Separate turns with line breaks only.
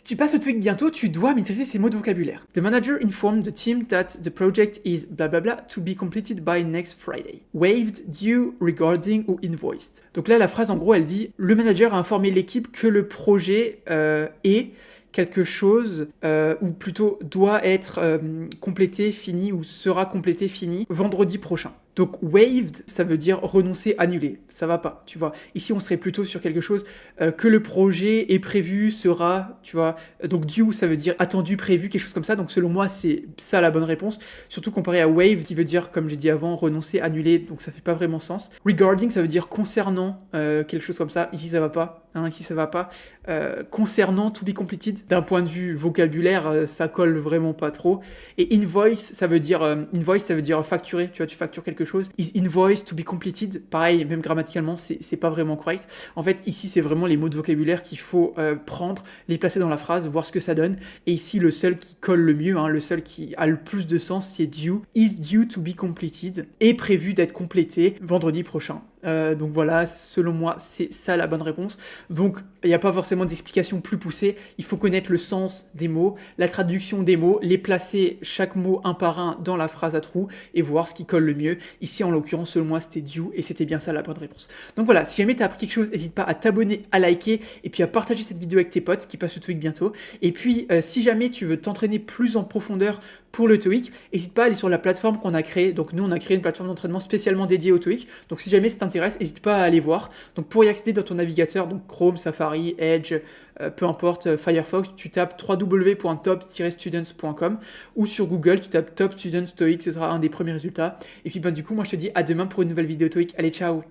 tu passes au TOEIC bientôt, tu dois maîtriser ces mots de vocabulaire. The manager informed the team that the project is blablabla to be completed by next Friday. Waived, due, regarding ou invoiced. Donc là, la phrase en gros, elle dit le manager a informé l'équipe que le projet est quelque chose, ou plutôt doit être complété, fini, ou sera complété, fini, vendredi prochain. Donc waived, ça veut dire renoncer, annuler. Ça va pas, tu vois. Ici, on serait plutôt sur quelque chose que le projet est prévu, sera, tu vois. Donc due, ça veut dire attendu, prévu, quelque chose comme ça. Donc selon moi, c'est ça la bonne réponse. Surtout comparé à waived, qui veut dire, comme j'ai dit avant, renoncer, annuler. Donc ça fait pas vraiment sens. Regarding, ça veut dire concernant quelque chose comme ça. Ici, ça va pas. Ici, ça va pas. Concernant to be completed, d'un point de vue vocabulaire, ça colle vraiment pas trop. Et invoice, ça veut dire facturer. Tu vois, tu factures quelque chose. Is invoice to be completed. Pareil, même grammaticalement, c'est pas vraiment correct. En fait, ici, c'est vraiment les mots de vocabulaire qu'il faut prendre, les placer dans la phrase, voir ce que ça donne. Et ici, le seul qui colle le mieux, le seul qui a le plus de sens, c'est due. Is due to be completed. Est prévu d'être complété vendredi prochain. Donc voilà, selon moi, c'est ça la bonne réponse. Donc, il n'y a pas forcément d'explication plus poussée. Il faut connaître le sens des mots, la traduction des mots, les placer chaque mot un par un dans la phrase à trous et voir ce qui colle le mieux. Ici, en l'occurrence, selon moi, c'était due et c'était bien ça la bonne réponse. Donc voilà, si jamais tu as appris quelque chose, n'hésite pas à t'abonner, à liker et puis à partager cette vidéo avec tes potes qui passent le TOEIC bientôt. Et puis, si jamais tu veux t'entraîner plus en profondeur pour le TOEIC, n'hésite pas à aller sur la plateforme qu'on a créée. Donc nous, on a créé une plateforme d'entraînement spécialement dédiée au TOEIC. Donc si jamais ça t'intéresse, n'hésite pas à aller voir. Donc pour y accéder dans ton navigateur, donc Chrome, Safari, Edge, peu importe, Firefox, tu tapes www.top-students.com ou sur Google, tu tapes Top Students TOEIC, ce sera un des premiers résultats. Et puis du coup, moi je te dis à demain pour une nouvelle vidéo TOEIC. Allez, ciao!